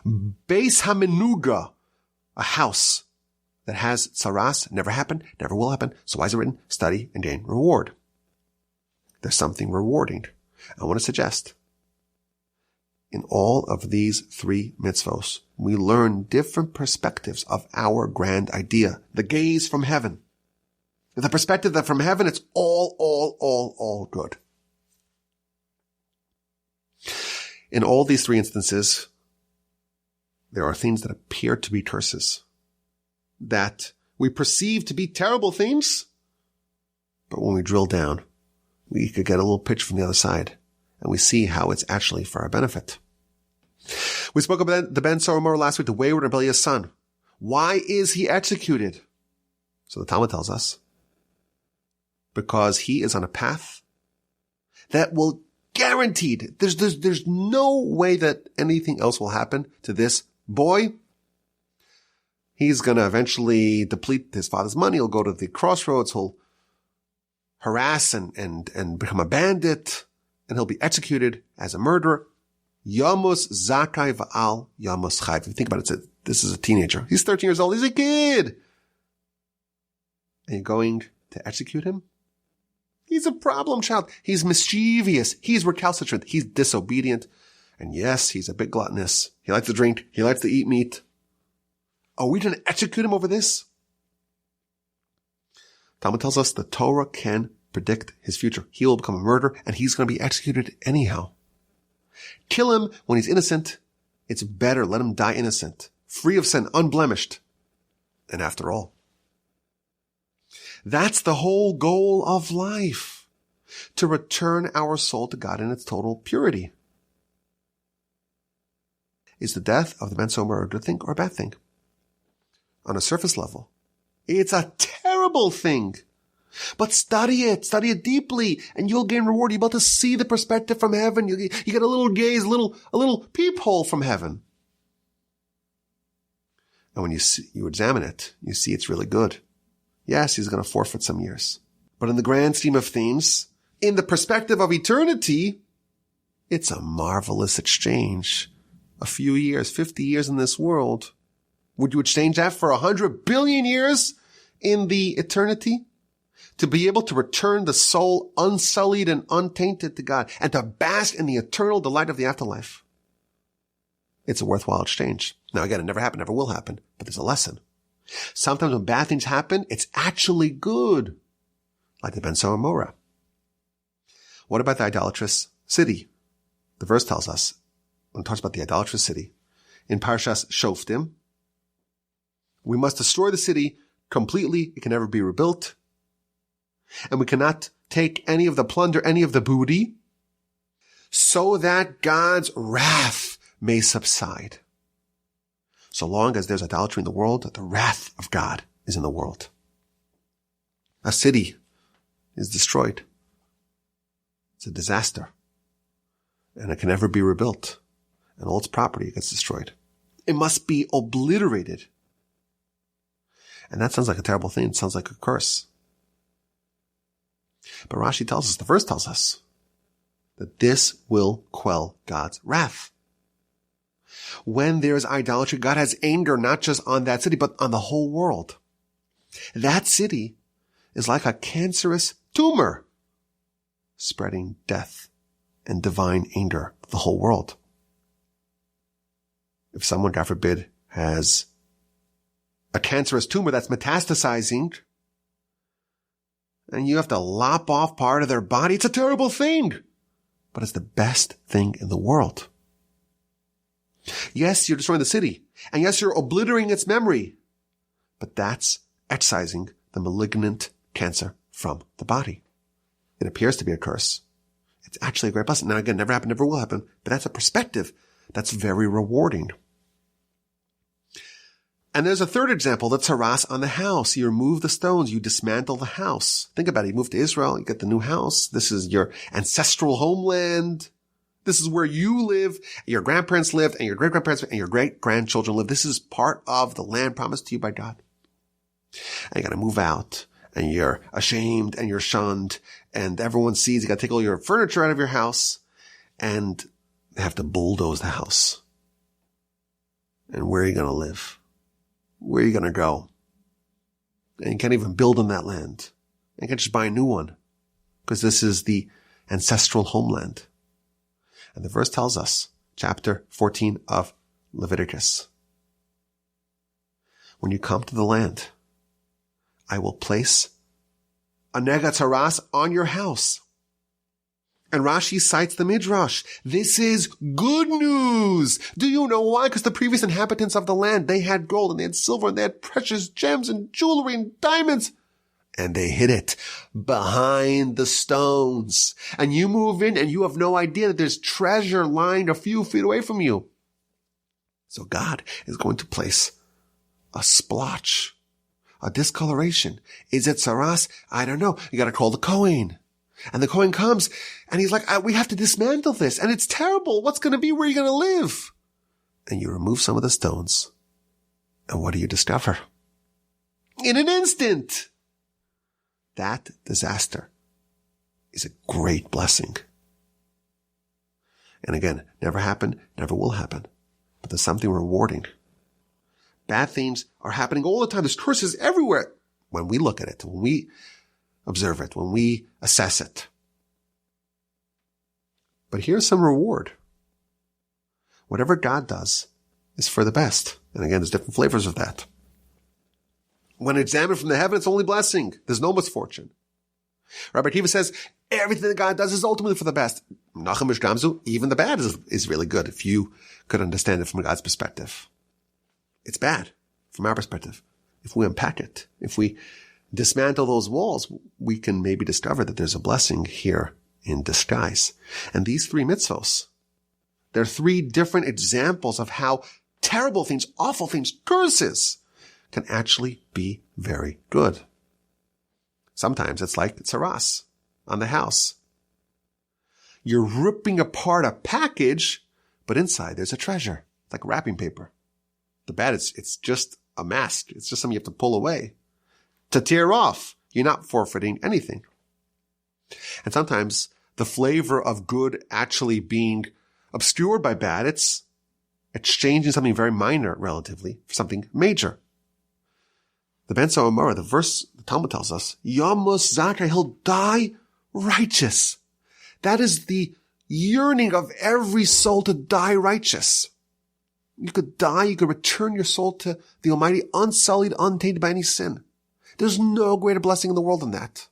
Beis Hamenuga, a house that has tsaras, never happened, never will happen. So why is it written? Study and gain reward. There's something rewarding. I want to suggest, in all of these 3 mitzvos, we learn different perspectives of our grand idea, the gaze from heaven. The perspective that from heaven, it's all good. In all these 3 instances, there are things that appear to be curses, that we perceive to be terrible things, but when we drill down, we could get a little pitch from the other side, and we see how it's actually for our benefit. We spoke about the Ben Sorer Umoreh last week, the wayward and rebellious son. Why is he executed? So the Talmud tells us, because he is on a path that will guaranteed. There's no way that anything else will happen to this boy. He's going to eventually deplete his father's money. He'll go to the crossroads. He'll harass and become a bandit, and he'll be executed as a murderer. Yamus zakai va'al yamus chayv. If you think about it, this is a teenager. He's 13 years old. He's a kid. And you're going to execute him? He's a problem child. He's mischievous. He's recalcitrant. He's disobedient. And yes, he's a bit gluttonous. He likes to drink. He likes to eat meat. Are we going to execute him over this? Talmud tells us the Torah can predict his future. He will become a murderer, and he's going to be executed anyhow. Kill him when he's innocent. It's better. Let him die innocent, free of sin, unblemished. And after all, that's the whole goal of life, to return our soul to God in its total purity. is the death of the Ben Somer a good thing or a bad thing? On a surface level, it's a terrible thing. But study it deeply, and you'll gain reward. You'll be able to see the perspective from heaven. You get a little gaze, a little peephole from heaven. And when you examine it, you see it's really good. Yes, he's going to forfeit some years. But in the grand scheme of things, in the perspective of eternity, it's a marvelous exchange. A few years, 50 years in this world. Would you exchange that for 100 billion years in the eternity? To be able to return the soul unsullied and untainted to God and to bask in the eternal delight of the afterlife. It's a worthwhile exchange. Now again, it never happened, never will happen, but there's a lesson. Sometimes when bad things happen, it's actually good. Like the Ben Somer. What about the idolatrous city? The verse tells us, when it talks about the idolatrous city, in Parshas Shoftim, we must destroy the city completely. It can never be rebuilt. And we cannot take any of the plunder, any of the booty, so that God's wrath may subside. So long as there's idolatry in the world, the wrath of God is in the world. A city is destroyed. It's a disaster. And it can never be rebuilt. And all its property gets destroyed. It must be obliterated. And that sounds like a terrible thing. It sounds like a curse. But Rashi tells us, the verse tells us, that this will quell God's wrath. When there is idolatry, God has anger not just on that city, but on the whole world. That city is like a cancerous tumor, spreading death and divine anger to the whole world. If someone, God forbid, has a cancerous tumor that's metastasizing, and you have to lop off part of their body, it's a terrible thing. But it's the best thing in the world. Yes, you're destroying the city. And yes, you're obliterating its memory. But that's excising the malignant cancer from the body. It appears to be a curse. It's actually a great blessing. Now again, never happened, never will happen. But that's a perspective that's very rewarding. And there's a third example, that's haras on the house. You remove the stones, you dismantle the house. Think about it. You move to Israel, you get the new house. This is your ancestral homeland. This is where you live, your grandparents lived, and your great-grandparents and your great-grandchildren live. This is part of the land promised to you by God. And you gotta move out, and you're ashamed, and you're shunned, and everyone sees you gotta take all your furniture out of your house, and they have to bulldoze the house. And where are you gonna live? Where are you going to go? And you can't even build on that land. You can't just buy a new one because this is the ancestral homeland. And the verse tells us, chapter 14 of Leviticus, when you come to the land, I will place a negat haras on your house. And Rashi cites the Midrash. This is good news. Do you know why? Because the previous inhabitants of the land, they had gold and they had silver and they had precious gems and jewelry and diamonds. And they hid it behind the stones. And you move in and you have no idea that there's treasure lying a few feet away from you. So God is going to place a splotch, a discoloration. Is it saras? I don't know. You got to call the Kohen. And the Kohen comes and he's like, we have to dismantle this and it's terrible. What's going to be? Where are you going to live? And you remove some of the stones. And what do you discover? In an instant, that disaster is a great blessing. And again, never happened, never will happen. But there's something rewarding. Bad things are happening all the time. There's curses everywhere. When we look at it, when we observe it, when we assess it. But here's some reward. Whatever God does is for the best. And again, there's different flavors of that. When examined from the heaven, it's only blessing. There's no misfortune. Rabbi Akiva says, everything that God does is ultimately for the best. Nachum Ish Gamzu, even the bad is really good if you could understand it from God's perspective. It's bad from our perspective. If we unpack it, if we dismantle those walls, we can maybe discover that there's a blessing here in disguise. And these three mitzvos, There are 3 different examples of how terrible things, awful things, curses can actually be very good. Sometimes it's like tsaras on the house. You're ripping apart a package, but inside there's a treasure. It's like wrapping paper. The bad, it's just a mask. It's just something you have to pull away. To tear off, you're not forfeiting anything. And sometimes the flavor of good actually being obscured by bad, it's exchanging something very minor relatively for something major. The Ben Sa'omara, the verse, the Talmud tells us, Yamos Zakar, he'll die righteous. That is the yearning of every soul to die righteous. You could die, you could return your soul to the Almighty, unsullied, untainted by any sin. There's no greater blessing in the world than that.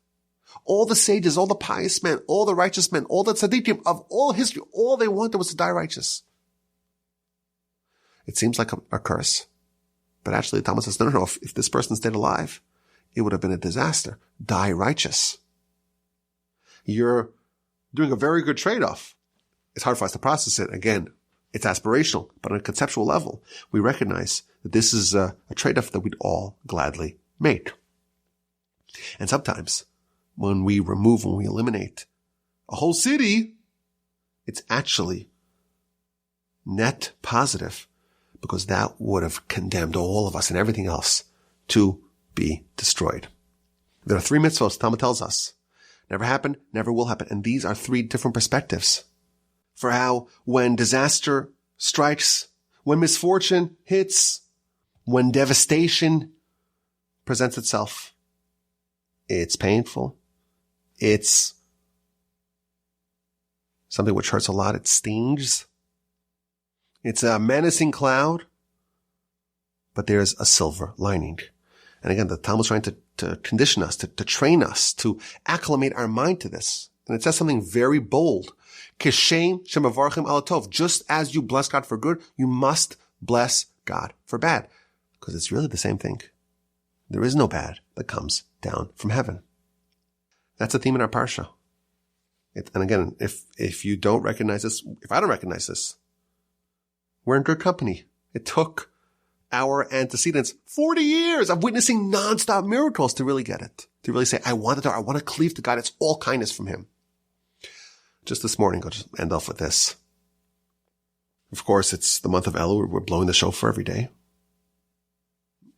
All the sages, all the pious men, all the righteous men, all the tzaddikim of all history, all they wanted was to die righteous. It seems like a curse. But actually, the Talmud says, no. If this person stayed alive, it would have been a disaster. Die righteous. You're doing a very good trade-off. It's hard for us to process it. Again, it's aspirational, but on a conceptual level, we recognize that this is a trade-off that we'd all gladly make. And sometimes, when we eliminate a whole city, it's actually net positive, because that would have condemned all of us and everything else to be destroyed. There are 3 mitzvahs, Talmud tells us. Never happened, never will happen. And these are 3 different perspectives for how when disaster strikes, when misfortune hits, when devastation presents itself, it's painful. It's something which hurts a lot. It stings. It's a menacing cloud, but there's a silver lining. And again, the Talmud's trying to condition us, to train us, to acclimate our mind to this. And it says something very bold. Kishem shemavarchim ala tov. Just as you bless God for good, you must bless God for bad. Because it's really the same thing. There is no bad that comes down from heaven. That's a theme in our Parsha. And again, if you don't recognize this, if I don't recognize this, we're in good company. It took our antecedents 40 years of witnessing nonstop miracles to really get it. To really say, I want to cleave to God. It's all kindness from Him. Just this morning, I'll just end off with this. Of course, it's the month of Elul. We're blowing the shofar every day.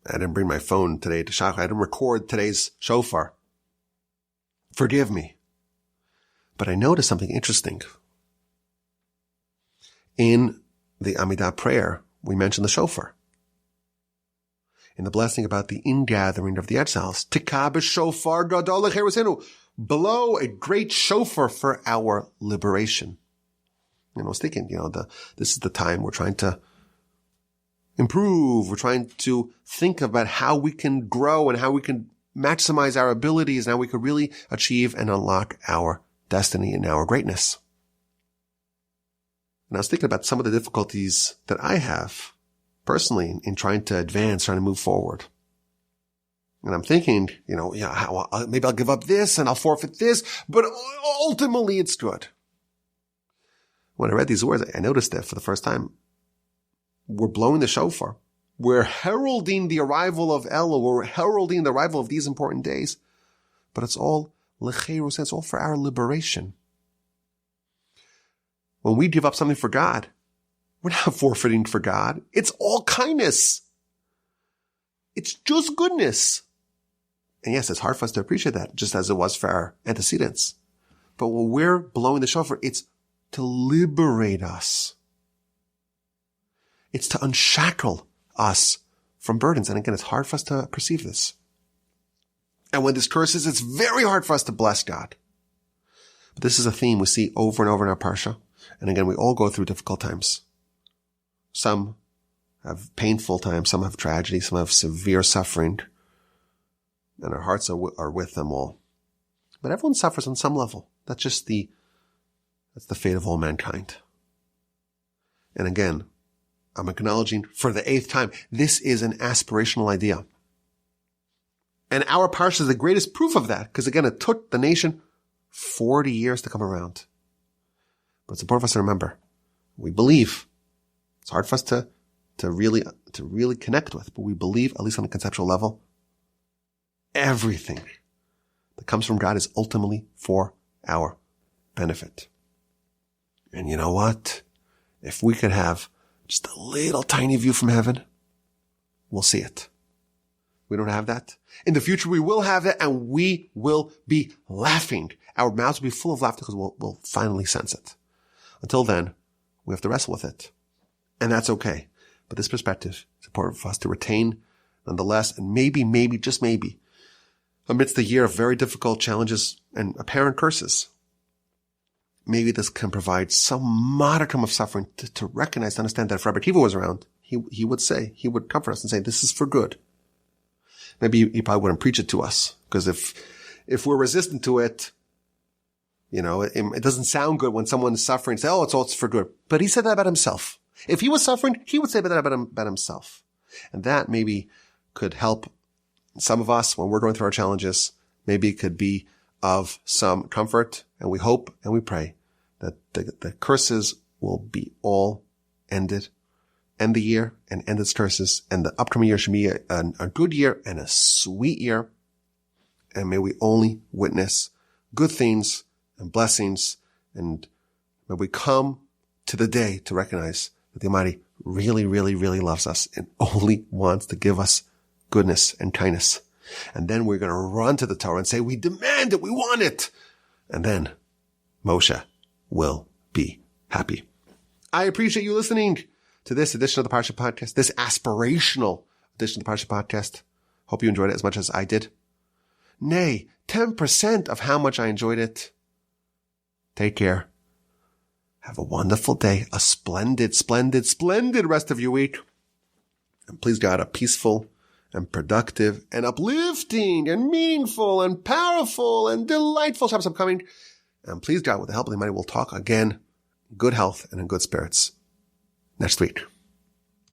I didn't bring my phone today to Shach. I didn't record today's shofar. Forgive me. But I noticed something interesting. In the Amidah prayer, we mentioned the shofar. In the blessing about the ingathering of the exiles, Tikah b'shofar gadol lecherusenu, blow a great shofar for our liberation. And I was thinking, this is the time we're trying to improve. We're trying to think about how we can grow and how we can maximize our abilities and how we could really achieve and unlock our destiny and our greatness. And I was thinking about some of the difficulties that I have personally in trying to advance, trying to move forward. And I'm thinking, maybe I'll give up this and I'll forfeit this, but ultimately it's good. When I read these words, I noticed that for the first time, we're blowing the shofar. We're heralding the arrival of Elul. We're heralding the arrival of these important days. But it's all lecherus, it's all for our liberation. When we give up something for God, we're not forfeiting for God. It's all kindness. It's just goodness. And yes, it's hard for us to appreciate that, just as it was for our antecedents. But when we're blowing the shofar, it's to liberate us. It's to unshackle us from burdens. And again, it's hard for us to perceive this. And when this curses, it's very hard for us to bless God. But this is a theme we see over and over in our Parsha. And again, we all go through difficult times. Some have painful times, some have tragedy, some have severe suffering. And our hearts are with them all. But everyone suffers on some level. That's the fate of all mankind. And again, I'm acknowledging for the 8th time, this is an aspirational idea. And our Parsha is the greatest proof of that, because again, it took the nation 40 years to come around. But it's important for us to remember, We believe. It's hard for us to really connect with, but we believe, at least on a conceptual level, everything that comes from God is ultimately for our benefit. And you know what? If we could have just a little tiny view from heaven, we'll see it. We don't have that. In the future, we will have it, and we will be laughing. Our mouths will be full of laughter because we'll finally sense it. Until then, we have to wrestle with it. And that's okay. But this perspective is important for us to retain nonetheless, and maybe, just maybe, amidst the year of very difficult challenges and apparent curses, maybe this can provide some modicum of suffering to recognize, to understand that if Rabbi Akiva was around, he would comfort us and say, this is for good. Maybe he probably wouldn't preach it to us, because if we're resistant to it, it doesn't sound good when someone is suffering, say, oh, it's for good. But he said that about himself. If he was suffering, he would say that about himself. And that maybe could help some of us when we're going through our challenges. Maybe it could be of some comfort, and we hope and we pray that the curses will be all ended. End the year and end its curses, and the upcoming year should be a good year and a sweet year. And may we only witness good things and blessings, and may we come to the day to recognize that the Almighty really, really, really loves us and only wants to give us goodness and kindness. And then we're going to run to the Torah and say, we demand it, we want it. And then Moshe will be happy. I appreciate you listening to this edition of the Parsha Podcast, this aspirational edition of the Parsha Podcast. Hope you enjoyed it as much as I did. Nay, 10% of how much I enjoyed it. Take care. Have a wonderful day, a splendid, splendid, splendid rest of your week. And please God, a peaceful and productive and uplifting and meaningful and powerful and delightful Shabbos upcoming. And please God, with the help of the Almighty, we'll talk again, good health and in good spirits next week.